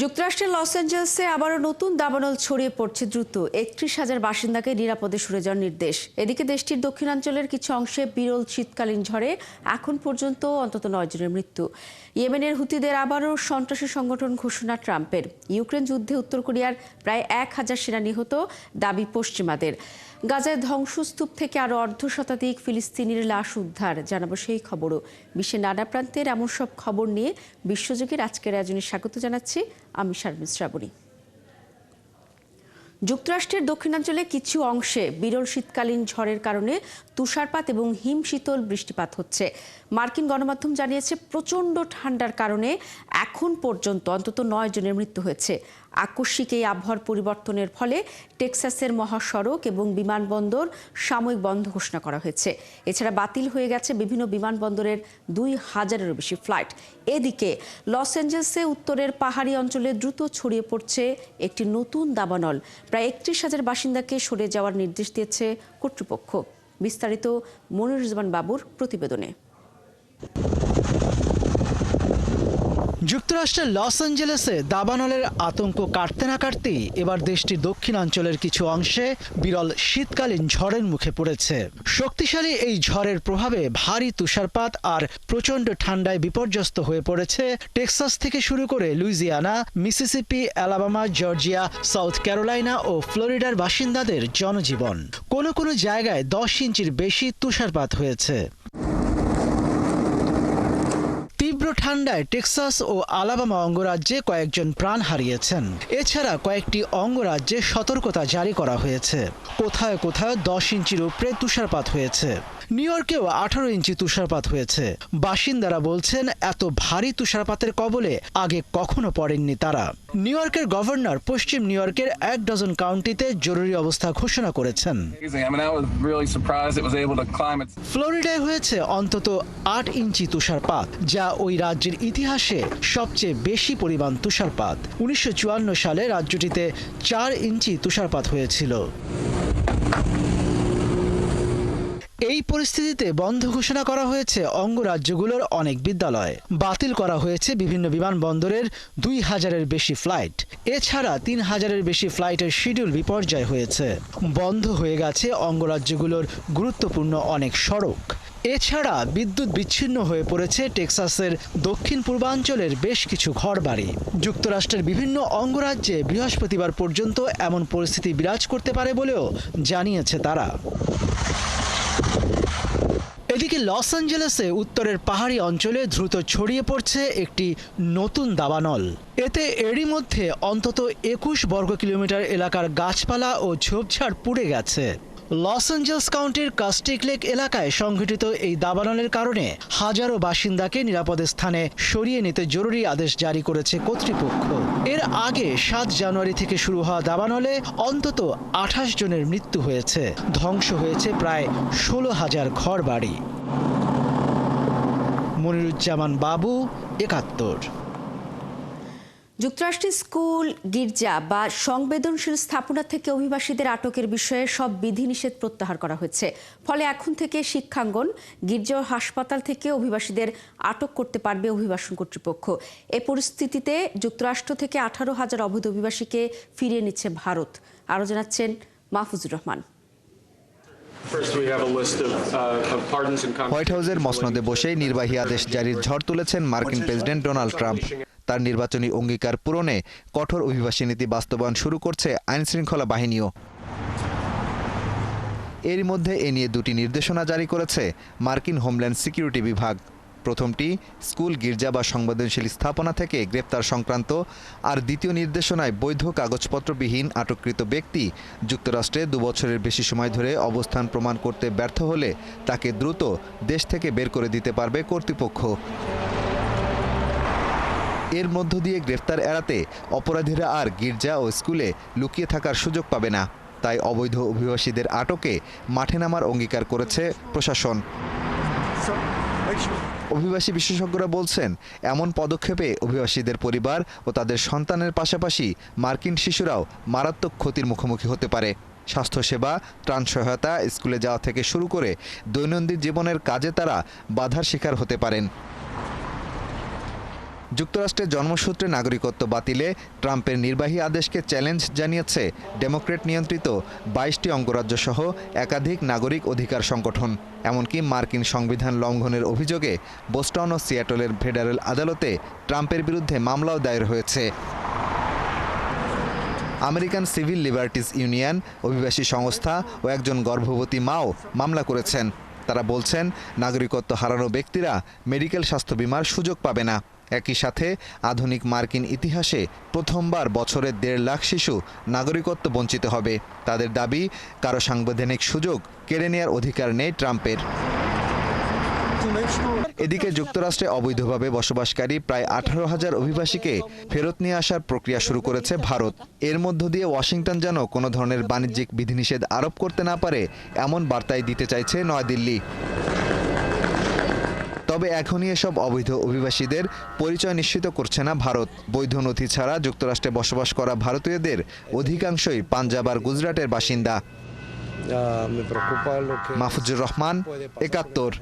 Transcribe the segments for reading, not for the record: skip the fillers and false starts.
যুক্তরাষ্ট্রের লস অ্যাঞ্জেলসে আবারও নতুন দাবানল ছড়িয়ে পড়ছে দ্রুত। ৩১,০০০ বাসিন্দাকে নিরাপদে সরে যাওয়ার নির্দেশ। এদিকে দেশটির দক্ষিণাঞ্চলের কিছু অংশে বিরল শীতকালীন ঝড়ে এখন পর্যন্ত অন্তত ৯ জনের মৃত্যু। ইয়েমেনের হুতিদের আবারও সন্ত্রাসী সংগঠন ঘোষণা ট্রাম্পের। ইউক্রেন যুদ্ধে উত্তর কোরিয়ার প্রায় ১,০০০ সেনা নিহত, দাবি পশ্চিমাদের। গাজায় ধ্বংসস্তূপ থেকে আরও অর্ধশতাধিক ফিলিস্তিনির লাশ উদ্ধার, জানাবো সেই খবরও। বিশ্বের নানা প্রান্তের এমন সব খবর নিয়ে বিশ্বযোগের আজকের আয়োজনে স্বাগত জানাচ্ছি আমি শারমিন শ্রাবণী। যুক্তরাষ্ট্রের দক্ষিণাঞ্চলে কিছু অংশে বিরল শীতকালীন ঝড়ের কারণে তুষারপাত এবং হিমশীতল বৃষ্টিপাত হচ্ছে। মার্কিন গণমাধ্যম জানিয়েছে প্রচণ্ড ঠান্ডার কারণে এখন পর্যন্ত অন্তত ৯ জনের মৃত্যু হয়েছে। আকস্মিক এই আবহাওয়ার পরিবর্তনের ফলে টেক্সাসের মহাসড়ক এবং বিমানবন্দর সাময়িক বন্ধ ঘোষণা করা হয়েছে। এছাড়া বাতিল হয়ে গেছে বিভিন্ন বিমানবন্দরের ২,০০০-এরও বেশি ফ্লাইট। এদিকে লস অ্যাঞ্জেলসে উত্তরের পাহাড়ি অঞ্চলে দ্রুত ছড়িয়ে পড়ছে একটি নতুন দাবানল। প্রায় ৩১,০০০ বাসিন্দাকে সরে যাওয়ার নির্দেশ দিয়েছে কর্তৃপক্ষ। বিস্তারিত মনিরুজ্জামান বাবুর প্রতিবেদনে। যুক্তরাষ্ট্রের লস অ্যাঞ্জেলেসে দাবানলের আতঙ্ক কাটতে না কাটতেই এবার দেশটির দক্ষিণাঞ্চলের কিছু অংশে বিরল শীতকালীন ঝড়ের মুখে পড়েছে। শক্তিশালী এই ঝড়ের প্রভাবে ভারী তুষারপাত আর প্রচণ্ড ঠান্ডায় বিপর্যস্ত হয়ে পড়েছে টেক্সাস থেকে শুরু করে Louisiana, Mississippi, Alabama, Georgia, South Carolina ও ফ্লোরিডার বাসিন্দাদের জনজীবন। কোনো কোনো জায়গায় ১০ ইঞ্চির বেশি তুষারপাত হয়েছে। তীব্র ঠান্ডায় টেক্সাস ও আলাবামা অঙ্গরাজ্যে কয়েকজন প্রাণ হারিয়েছেন। এছাড়া কয়েকটি অঙ্গরাজ্যে সতর্কতা জারি করা হয়েছে। কোথাও কোথাও ১০ ইঞ্চির উপরে তুষারপাত হয়েছে। নিউ ইয়র্কেও ১৮ ইঞ্চি তুষারপাত হয়েছে। বাসিন্দারা বলছেন এত ভারী তুষারপাতের কবলে আগে কখনো পড়েননি তারা। নিউ ইয়র্কের গভর্নর পশ্চিম নিউ ইয়র্কের ১ ডজন কাউন্টিতে জরুরি অবস্থা ঘোষণা করেছেন। ফ্লোরিডায় হয়েছে অন্তত ৮ ইঞ্চি তুষারপাত, যা ওই রাজ্যের ইতিহাসে সবচেয়ে বেশি পরিমাণ তুষারপাত। ১৯৫৪ সালে রাজ্যটিতে ৪ ইঞ্চি তুষারপাত হয়েছিল। এই পরিস্থিতিতে বন্ধ ঘোষণা করা হয়েছে অঙ্গরাজ্যগুলোর অনেক বিদ্যালয়। বাতিল করা হয়েছে বিভিন্ন বিমানবন্দরের ২,০০০-এর বেশি ফ্লাইট। এছাড়া ৩,০০০-এর বেশি ফ্লাইটের শিডিউল বিপর্যয় হয়েছে। বন্ধ হয়ে গেছে অঙ্গরাজ্যগুলোর গুরুত্বপূর্ণ অনেক সড়ক। এছাড়া বিদ্যুৎ বিচ্ছিন্ন হয়ে পড়েছে টেক্সাসের দক্ষিণ পূর্বাঞ্চলের বেশ কিছু ঘরবাড়ি। যুক্তরাষ্ট্রের বিভিন্ন অঙ্গরাজ্যে বৃহস্পতিবার পর্যন্ত এমন পরিস্থিতি বিরাজ করতে পারে বলেও জানিয়েছে তারা। এদিকে লস অ্যাঞ্জেলেসে উত্তরের পাহাড়ি অঞ্চলে দ্রুত ছড়িয়ে পড়ছে একটি নতুন দাবানল। এতে এরই মধ্যে অন্তত ২১ বর্গ কিলোমিটার এলাকার গাছপালা ও ঝোপঝাড় পুড়ে গেছে। লস অ্যাঞ্জেলস কাউন্টির কাস্টিক লেক এলাকায় সংঘটিত এই দাবানলের কারণে হাজারো বাসিন্দাকে নিরাপদ স্থানে সরিয়ে নিতে জরুরি আদেশ জারি করেছে কর্তৃপক্ষ। এর আগে ৭ জানুয়ারি থেকে শুরু হওয়া দাবানলে অন্তত ২৮ জনের মৃত্যু হয়েছে। ধ্বংস হয়েছে প্রায় ১৬,০০০ ঘরবাড়ি। মনিরুজ্জামান বাবু, ৭১। যুক্তরাষ্ট্রের স্কুল, গির্জা বা সংবেদনশীল স্থাপনা থেকে অভিবাসীদের আটকের বিষয়ে সব বিধিনিষেধ প্রত্যাহার করা হয়েছে। ফলে এখন থেকে শিক্ষাঙ্গন, গির্জা ও হাসপাতাল থেকে অভিবাসীদের আটক করতে পারবে অভিবাসন কর্তৃপক্ষ। এ পরিস্থিতিতে যুক্তরাষ্ট্র থেকে ১৮,০০০ অবৈধ অভিবাসীকে ফিরিয়ে নিচ্ছে ভারত। আরও জানাচ্ছেন মাহফুজুর রহমান। হোয়াইট হাউসের মসনদে বসে নির্বাহী আদেশ জারির ঝড় তুলেছেন মার্কিন প্রেসিডেন্ট ডোনাল্ড ট্রাম্প। তার নির্বাচনী অঙ্গীকার পূরণে কঠোর অভিবাসী নীতি বাস্তবায়ন শুরু করছে আইনশৃঙ্খলা বাহিনীও। এরই মধ্যে এ নিয়ে ২টি নির্দেশনা জারি করেছে মার্কিন হোমল্যান্ড সিকিউরিটি বিভাগ। প্রথমটি স্কুল, গির্জা বা সংবেদনশীল স্থাপনা থেকে গ্রেপ্তার সংক্রান্ত, আর দ্বিতীয় নির্দেশনায় বৈধ কাগজপত্রবিহীন আটককৃত ব্যক্তি যুক্তরাষ্ট্রে ২ বছরের বেশি সময় ধরে অবস্থান প্রমাণ করতে ব্যর্থ হলে তাকে দ্রুত দেশ থেকে বের করে দিতে পারবে কর্তৃপক্ষ। এর মধ্য দিয়ে গ্রেফতার এড়াতে অপরাধীরা আর গির্জা ও স্কুলে লুকিয়ে থাকার সুযোগ পাবে না। তাই অবৈধ অভিবাসীদের আটকে মাঠে নামার অঙ্গীকার করেছে প্রশাসন। অভিবাসী বিশেষজ্ঞরা বলছেন, এমন পদক্ষেপে অভিবাসীদের পরিবার ও তাদের সন্তানের পাশাপাশি মার্কিন শিশুরাও মারাত্মক ক্ষতির মুখোমুখি হতে পারে। স্বাস্থ্যসেবা, ত্রাণ সহায়তা, স্কুলে যাওয়া থেকে শুরু করে দৈনন্দিন জীবনের কাজে তারা বাধার শিকার হতে পারেন। যুক্তরাষ্ট্রের জন্মসূত্রে নাগরিকত্ব বাতিলে ট্রাম্পের নির্বাহী আদেশকে চ্যালেঞ্জ জানিয়েছে ডেমোক্র্যাট নিয়ন্ত্রিত 22টি অঙ্গরাজ্য সহ একাধিক নাগরিক অধিকার সংগঠন। এমনকি মার্কিন সংবিধান লঙ্ঘনের অভিযোগে বোস্টন ও সিয়াটলের ফেডারেল আদালতে ট্রাম্পের বিরুদ্ধে মামলাও দায়ের হয়েছে। আমেরিকান সিভিল লিবার্টিজ ইউনিয়ন, অভিবাসী সংস্থা ও একজন গর্ভবতী মাও মামলা করেছেন। তারা বলছেন, নাগরিকত্ব হারানো ব্যক্তিরা মেডিকেল স্বাস্থ্য বীমার সুযোগ পাবে না। একই সাথে আধুনিক মার্কিন ইতিহাসে প্রথমবার বছরে 1.5 লাখ শিশু নাগরিকত্ব বঞ্চিত হবে। তাদের দাবি, কারো সাংবিধানিক সুযোগ কেড়ে নেওয়ার অধিকার নেই ট্রাম্পের। এদিকে যুক্তরাষ্ট্রে অবৈধভাবে বসবাসকারী প্রায় 18,000 অভিবাসীকে ফেরত নিয়ে আসার প্রক্রিয়া শুরু করেছে ভারত। এর মধ্য দিয়ে ওয়াশিংটন যেন কোনো ধরনের বাণিজ্যিক বিধিনিষেধ আরোপ করতে না পারে, এমন বার্তাই দিতে চাইছে নয়াদিল্লি। তবে এখনই এসব অবৈধ অভিবাসীদের পরিচয় নিশ্চিত করছে না ভারত। বৈধ নথি ছাড়া যুক্তরাষ্ট্রে বসবাস করা ভারতীয়দের অধিকাংশই পাঞ্জাব আর গুজরাটের বাসিন্দা। মাহফুজুর রহমান, ৭১।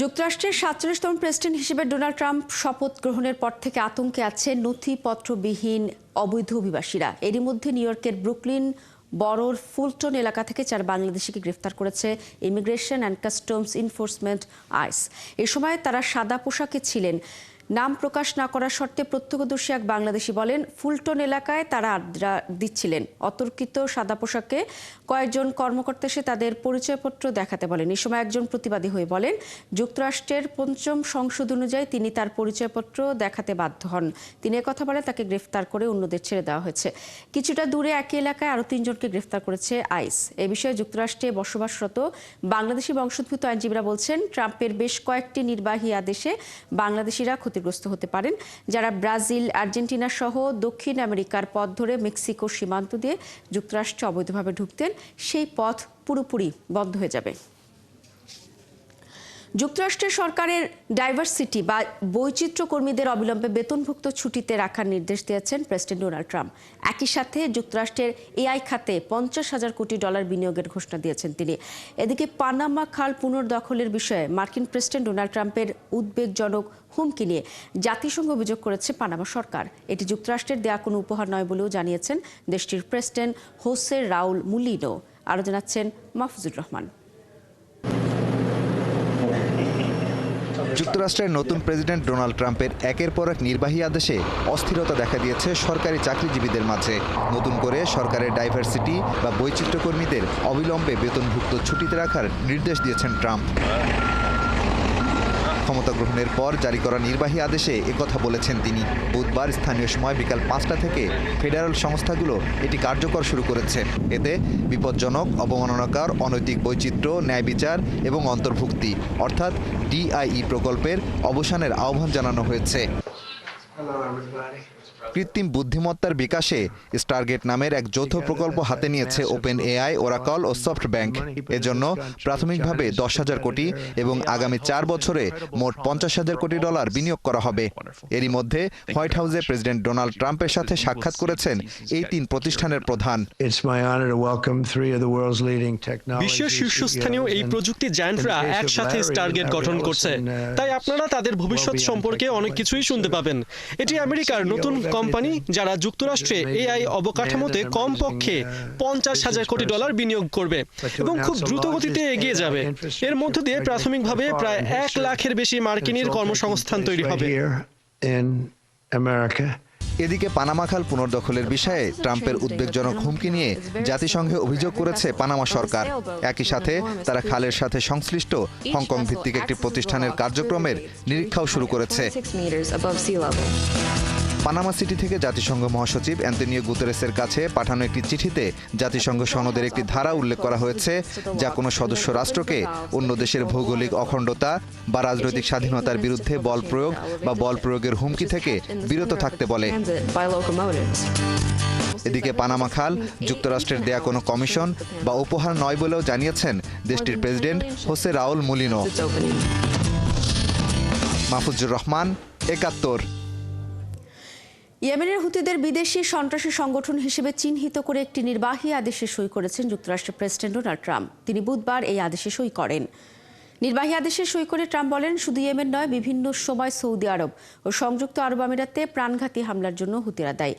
যুক্তরাষ্ট্রের 47তম প্রেসিডেন্ট হিসেবে ডোনাল্ড ট্রাম্প শপথ গ্রহণের পর থেকে আতঙ্কে আছে নথিপত্রবিহীন অবৈধ অভিবাসীরা। এরই মধ্যে নিউ ইয়র্কের ব্রুকলিন বরোর ফুলটন এলাকা থেকে 4 বাংলাদেশিকে গ্রেফতার করেছে immigration and customs enforcement ICE. এ সময় তারা সাদা পোশাকে ছিলেন। নাম প্রকাশ না করার শর্তে প্রত্যক্ষদর্শী এক বাংলাদেশি বলেন, ফুলটন এলাকায় তারা আড্ডা দিচ্ছিলেন। অতর্কিত সাদা পোশাকে কয়েকজন কর্মকর্তা এসে তাদের পরিচয়পত্র দেখাতে বলেন। এই সময় একজন প্রতিবাদী হয়ে বলেন, যুক্তরাষ্ট্রের 5ম সংশোধন অনুযায়ী তিনি তার পরিচয়পত্র দেখাতে বাধ্য হন। তিনি কথা বলে তাকে গ্রেফতার করে অন্যদের ছেড়ে দেওয়া হয়েছে। কিছুটা দূরে একই এলাকায় আরও 3 জনকে গ্রেফতার করেছে আইস। এ বিষয়ে যুক্তরাষ্ট্রে বসবাসরত বাংলাদেশি বংশোদ্ভূত আইনজীবীরা বলছেন, ট্রাম্পের বেশ কয়েকটি নির্বাহী আদেশে বাংলাদেশিরা ক্ষতিগ্রস্ত হতে পারেন। যারা ব্রাজিল, আর্জেন্টিনা সহ দক্ষিণ আমেরিকার পথ ধরে মেক্সিকো সীমান্ত দিয়ে যুক্তরাষ্ট্রে অবৈধভাবে ঢুকতেন, সেই পথ পুরোপুরি বন্ধ হয়ে যাবে। যুক্তরাষ্ট্রের সরকারের ডাইভার্সিটি বা বৈচিত্র্য কর্মীদের অবিলম্বে বেতনভুক্ত ছুটিতে রাখার নির্দেশ দিয়েছেন প্রেসিডেন্ট ডোনাল্ড ট্রাম্প। একই সাথে যুক্তরাষ্ট্রের এআই খাতে $50,000 কোটি বিনিয়োগের ঘোষণা দিয়েছেন তিনি। এদিকে পানামা খাল পুনর্দখলের বিষয়ে মার্কিন প্রেসিডেন্ট ডোনাল্ড ট্রাম্পের উদ্বেগজনক হুমকি নিয়ে জাতিসংঘ অভিযোগ করেছে পানামা সরকার। এটি যুক্তরাষ্ট্রের দেয়া কোনো উপহার নয় বলেও জানিয়েছেন দেশটির প্রেসিডেন্ট হোসে রাউল মুলিনো। আরও জানাচ্ছেন মাহফুজুর রহমান। যুক্তরাষ্ট্রের নতুন প্রেসিডেন্ট ডোনাল্ড ট্রাম্পের একের পর এক নির্বাহী আদেশে অস্থিরতা দেখা দিয়েছে সরকারি চাকরিজীবীদের মাঝে। নতুন করে সরকারের ডাইভার্সিটি বা বৈচিত্র্য কর্মীদের অবিলম্বে বেতনভুক্ত ছুটিতে রাখার নির্দেশ দিয়েছেন ট্রাম্প। ক্ষমতা গ্রহণের পর জারি করা নির্বাহী আদেশে একথা বলেছেন তিনি। বুধবার স্থানীয় সময় বিকাল 5টা থেকে ফেডারেল সংস্থাগুলো এটি কার্যকর শুরু করেছে। এতে বিপজ্জনক, অবমাননাকর, অনৈতিক বৈচিত্র্য, ন্যায় বিচার এবং অন্তর্ভুক্তি অর্থাৎ ডিআইই প্রকল্পের অবসানের আহ্বান জানানো হয়েছে। কৃত্রিম বুদ্ধিমত্তার বিকাশে স্টারগেট নামের এক যৌথ প্রকল্প হাতে নিয়েছে ওপেন এআই, ওরাকল ও সফটব্যাংক। এজন্য প্রাথমিকভাবে $10,000 কোটি এবং আগামী 4 বছরে মোট $50,000 কোটি বিনিয়োগ করা হবে। এরই মধ্যে হোয়াইট হাউসে প্রেসিডেন্ট ডোনাল্ড ট্রাম্পের সাথে সাক্ষাৎ করেছেন এই 3 প্রতিষ্ঠানের প্রধান। বিশ্বের শীর্ষস্থানীয় এই প্রযুক্তি জায়ান্টরা একসাথে স্টারগেট গঠন করছে, তাই আপনারা তাদের ভবিষ্যৎ সম্পর্কে অনেক কিছুই শুনতে পাবেন। এটি আমেরিকার নতুন কোম্পানি যারা যুক্তরাষ্ট্রে এআই অবকাঠামোতে কমপক্ষে $50,000 কোটি বিনিয়োগ করবে এবং খুব দ্রুত গতিতে এগিয়ে যাবে। এর মধ্য দিয়ে প্রাথমিকভাবে প্রায় 1 লাখের বেশি মার্কিনীর কর্মসংস্থান তৈরি হবে। এদিকে পানামা খাল পুনর্দখলের বিষয়ে ট্রাম্পের উদ্বেগজনক হুমকি নিয়ে জাতিসংঘে অভিযোগ করেছে পানামা সরকার। একই সাথে তারা খালের সাথে সংশ্লিষ্ট হংকং ভিত্তিক একটি প্রতিষ্ঠানের কার্যক্রমের নিরীক্ষাও শুরু করেছে। পানামা সিটি থেকে জাতিসংঘ মহাসচিব অ্যান্তোনিও গুতেরেসের কাছে পাঠানো একটি চিঠিতে জাতিসংঘ সনদের একটি ধারা উল্লেখ করা হয়েছে, যা কোনো সদস্য রাষ্ট্রকে অন্য দেশের ভৌগোলিক অখণ্ডতা বা রাজনৈতিক স্বাধীনতার বিরুদ্ধে বল প্রয়োগ বা বল প্রয়োগের হুমকি থেকে বিরত থাকতে বলে। এদিকে পানামা খাল যুক্তরাষ্ট্রের দেয়া কোনো কমিশন বা উপহার নয় বলেও জানিয়েছেন দেশটির president Jose Raul Mulino. Mahfuzur Rahman, ৭১। ইয়েমেনের হুতিদের বিদেশি সন্ত্রাসী সংগঠন হিসেবে চিহ্নিত করে একটি নির্বাহী আদেশে সই করেছেন যুক্তরাষ্ট্রের প্রেসিডেন্ট ডোনাল্ড ট্রাম্প। তিনি বুধবার এই আদেশে সই করেন। নির্বাহী আদেশে সই করে ট্রাম্প বলেন, শুধু ইয়েমেন নয়, বিভিন্ন সময় সৌদি আরব ও সংযুক্ত আরব আমিরাতে প্রাণঘাতী হামলার জন্য হুতিরা দায়ী।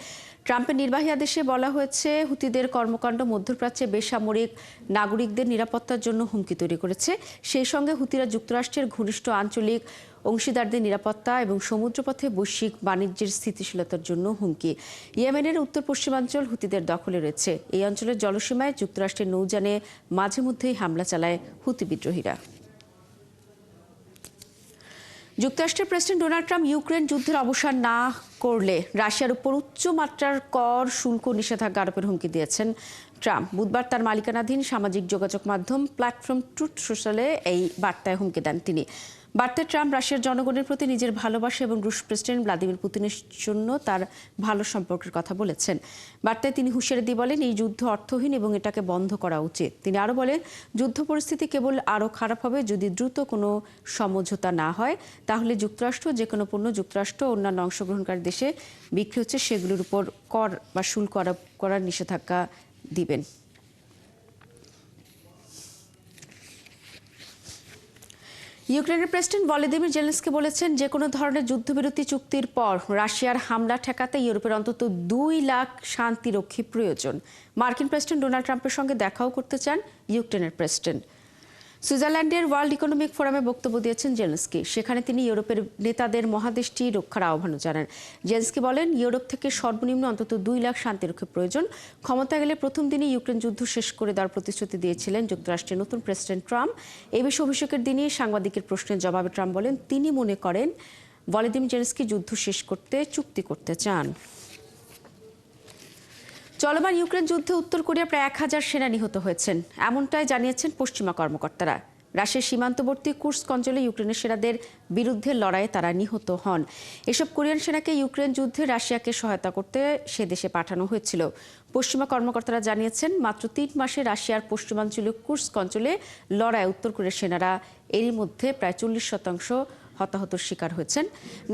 ট্রাম্পের নির্বাহী আদেশে বলা হয়েছে, হুতিদের কর্মকাণ্ড মধ্যপ্রাচ্যে বেসামরিক নাগরিকদের নিরাপত্তার জন্য হুমকি তৈরি করেছে। সেই সঙ্গে হুতিরা যুক্তরাষ্ট্রের ঘনিষ্ঠ আঞ্চলিক অংশীদারদের নিরাপত্তা এবং সমুদ্রপথে বৈশ্বিক বাণিজ্যের স্থিতিশীলতার জন্য হুমকি। ইয়েমেনের উত্তর পশ্চিমাঞ্চল হুতিদের দখলে রয়েছে। এই অঞ্চলের জলসীমায় যুক্তরাষ্ট্রের নৌযানে মাঝে মধ্যেই হামলা চালায় হুতি বিদ্রোহীরা। যুক্তরাষ্ট্রের প্রেসিডেন্ট ডোনাল্ড ট্রাম্প ইউক্রেন যুদ্ধের অবসান না করলে রাশিয়ার উপর উচ্চমাত্রার কর, শুল্ক, নিষেধাজ্ঞা আরোপের হুমকি দিয়েছেন ট্রাম্প। বুধবার তার মালিকানাধীন সামাজিক যোগাযোগ মাধ্যম প্ল্যাটফর্ম ট্রুথ সোশ্যালে এই বার্তায় হুমকি দেন তিনি। বার্তায় ট্রাম্প রাশিয়ার জনগণের প্রতি নিজের ভালোবাসা এবং রুশ প্রেসিডেন্ট ভ্লাদিমির পুতিনের জন্য তার ভালো সম্পর্কের কথা বলেছেন। বার্তায় তিনি হুঁশিয়ারি দিয়ে বলেন, এই যুদ্ধ অর্থহীন এবং এটাকে বন্ধ করা উচিত। তিনি আরও বলেন, যুদ্ধ পরিস্থিতি কেবল আরও খারাপ হবে যদি দ্রুত কোনো সমঝোতা না হয়। তাহলে যুক্তরাষ্ট্র যে কোনো পণ্য যুক্তরাষ্ট্র ও অন্যান্য অংশগ্রহণকারী দেশে বিক্রি হচ্ছে সেগুলোর উপর কর বা শুল্ক আরোপ করার নিষেধাজ্ঞা দিবেন। ইউক্রেনের প্রেসিডেন্ট ভলোদিমির জেলেনস্কি বলেছেন, যে কোনো ধরনের যুদ্ধবিরতি চুক্তির পর রাশিয়ার হামলা ঠেকাতে ইউরোপের অন্তত 2 লাখ শান্তিরক্ষী প্রয়োজন। মার্কিন প্রেসিডেন্ট ডোনাল্ড ট্রাম্পের সঙ্গে দেখাও করতে চান ইউক্রেনের প্রেসিডেন্ট। সুইজারল্যান্ডের ওয়ার্ল্ড ইকোনমিক ফোরামে বক্তব্য দিয়েছেন জেলেনস্কি। সেখানে তিনি ইউরোপের নেতাদের মহাদেশটি রক্ষার আহ্বানও জানান। জেলেনস্কি বলেন, ইউরোপ থেকে সর্বনিম্ন অন্তত 2 লাখ শান্তিরক্ষী প্রয়োজন। ক্ষমতা গেলে প্রথম দিনই ইউক্রেন যুদ্ধ শেষ করে দেওয়ার প্রতিশ্রুতি দিয়েছিলেন যুক্তরাষ্ট্রের নতুন প্রেসিডেন্ট ট্রাম্প। এই বিষয়ে অভিষেকের দিনই সাংবাদিকের প্রশ্নের জবাবে ট্রাম্প বলেন, তিনি মনে করেন ভলোদিমির জেলেনস্কি যুদ্ধ শেষ করতে চুক্তি করতে চান। চলমান ইউক্রেন যুদ্ধে উত্তর কোরিয়া প্রায় 1000 সেনা নিহত হয়েছেন, এমনটাই জানিয়েছেন পশ্চিমা কর্মকর্তারা। রাশিয়ার সীমান্তবর্তী কুর্স্ক অঞ্চলে ইউক্রেনের সেনাদের বিরুদ্ধে লড়াইয়ে তারা নিহত হন। এসব কোরিয়ান সেনাকে ইউক্রেন যুদ্ধে রাশিয়াকে সহায়তা করতে সে দেশে পাঠানো হয়েছিল। পশ্চিমা কর্মকর্তারা জানিয়েছেন, মাত্র 3 মাসে রাশিয়ার পশ্চিমাঞ্চলীয় কুর্স্ক অঞ্চলে লড়াই উত্তর কোরিয়ার সেনারা এরই মধ্যে প্রায় 40% হতাহতের শিকার হয়েছেন।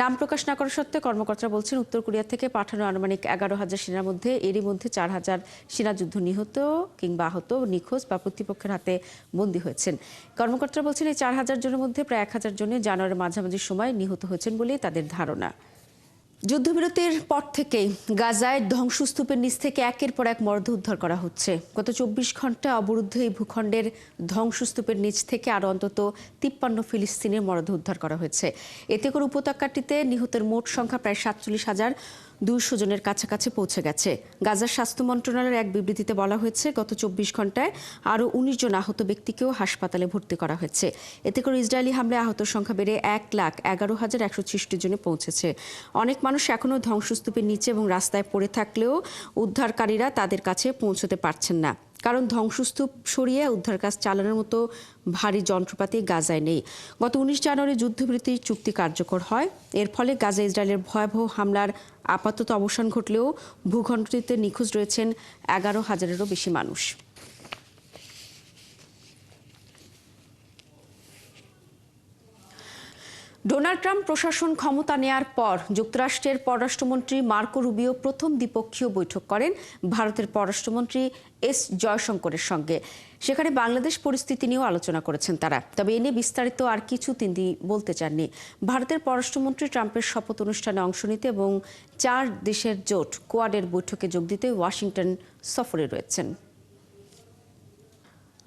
নাম প্রকাশ না করা সত্ত্বে কর্মকর্তারা বলছেন, উত্তর কোরিয়া থেকে পাঠানো আনুমানিক 11,000 সেনার মধ্যে এরই মধ্যে 4,000 সেনা যুদ্ধ নিহত কিংবা আহত, নিখোঁজ বা প্রতিপক্ষের হাতে বন্দী হয়েছেন। কর্মকর্তারা বলছেন, এই 4,000 জনের মধ্যে প্রায় 1,000 জনে জানুয়ারির মাঝামাঝি সময় নিহত হয়েছেন বলেই তাদের ধারণা। যুদ্ধবিরতির পর থেকেই গাজায় ধ্বংসস্তূপের নিচ থেকে একের পর এক মরদেহ উদ্ধার করা হচ্ছে। গত 24 ঘন্টা অবরুদ্ধ এই ভূখণ্ডের ধ্বংসস্তূপের নিচ থেকে আরও অন্তত 53 ফিলিস্তিনের মরদেহ উদ্ধার করা হয়েছে। এতে করে উপত্যকাটিতে নিহতের মোট সংখ্যা প্রায় 47,200 জনের কাছাকাছি পৌঁছে গেছে। গাজার স্বাস্থ্য মন্ত্রণালয়ের এক বিবৃতিতে বলা হয়েছে, গত 24 ঘন্টায় আরও 19 জন আহত ব্যক্তিকেও হাসপাতালে ভর্তি করা হয়েছে। এতে করে ইসরায়েলি হামলায় আহতের সংখ্যা বেড়ে 1,11,166 জনে পৌঁছেছে। অনেক মানুষ এখনও ধ্বংসস্তূপের নিচে এবং রাস্তায় পড়ে থাকলেও উদ্ধারকারীরা তাদের কাছে পৌঁছতে পারছেন না, কারণ ধ্বংসস্তূপ সরিয়ে উদ্ধার কাজ চালানোর মতো ভারী যন্ত্রপাতি গাজায় নেই। গত 19 জানুয়ারি যুদ্ধবিরতি চুক্তি কার্যকর হয়। এর ফলে গাজা ইসরায়েলের ভয়াবহ হামলার আপাতত অবসান ঘটলেও ভূখণ্ডটিতে নিখোঁজ রয়েছেন 11,000-এরও বেশি মানুষ। ডোনাল্ড ট্রাম্প প্রশাসন ক্ষমতা নেয়ার পর যুক্তরাষ্ট্রের পররাষ্ট্রমন্ত্রী মার্কো রুবিও প্রথম দ্বিপক্ষীয় বৈঠক করেন ভারতের পররাষ্ট্রমন্ত্রী এস জয়শঙ্করের সঙ্গে। সেখানে বাংলাদেশ পরিস্থিতি নিয়েও আলোচনা করেছেন তারা। তবে এ নিয়ে বিস্তারিত আর কিছু তিনি বলতে চাননি। ভারতের পররাষ্ট্রমন্ত্রী ট্রাম্পের শপথ অনুষ্ঠানে অংশ নিতে এবং 4 দেশের জোট কোয়াডের বৈঠকে যোগ দিতে ওয়াশিংটন সফরে রয়েছেন।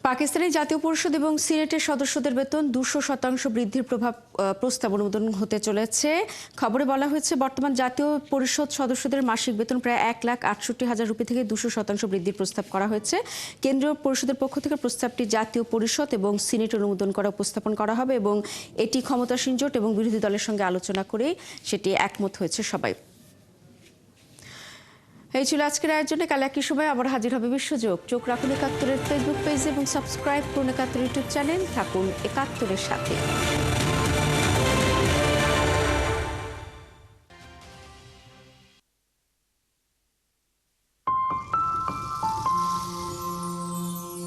পাকিস্তানের জাতীয় পরিষদ এবং সিনেটের সদস্যদের বেতন 200% বৃদ্ধির প্রস্তাব অনুমোদন হতে চলেছে। খবরে বলা হয়েছে, বর্তমান জাতীয় পরিষদ সদস্যদের মাসিক বেতন প্রায় 1,68,000 রুপি থেকে 200% বৃদ্ধির প্রস্তাব করা হয়েছে। কেন্দ্রীয় পরিষদের পক্ষ থেকে প্রস্তাবটি জাতীয় পরিষদ এবং সিনেট অনুমোদন করা উপস্থাপন করা হবে এবং এটি ক্ষমতাসীন জোট এবং বিরোধী দলের সঙ্গে আলোচনা করে সেটি একমত হয়েছে সবাই। এই ছিল আজকের আয়োজনে। কাল একই সময় আবার হাজির হবে বিশ্বযোগ। চোখ রাখুন 71-এর ফেসবুক পেজ এবং সাবস্ক্রাইব করুন 71 ইউটিউব চ্যানেল। থাকুন 71-এর সাথে।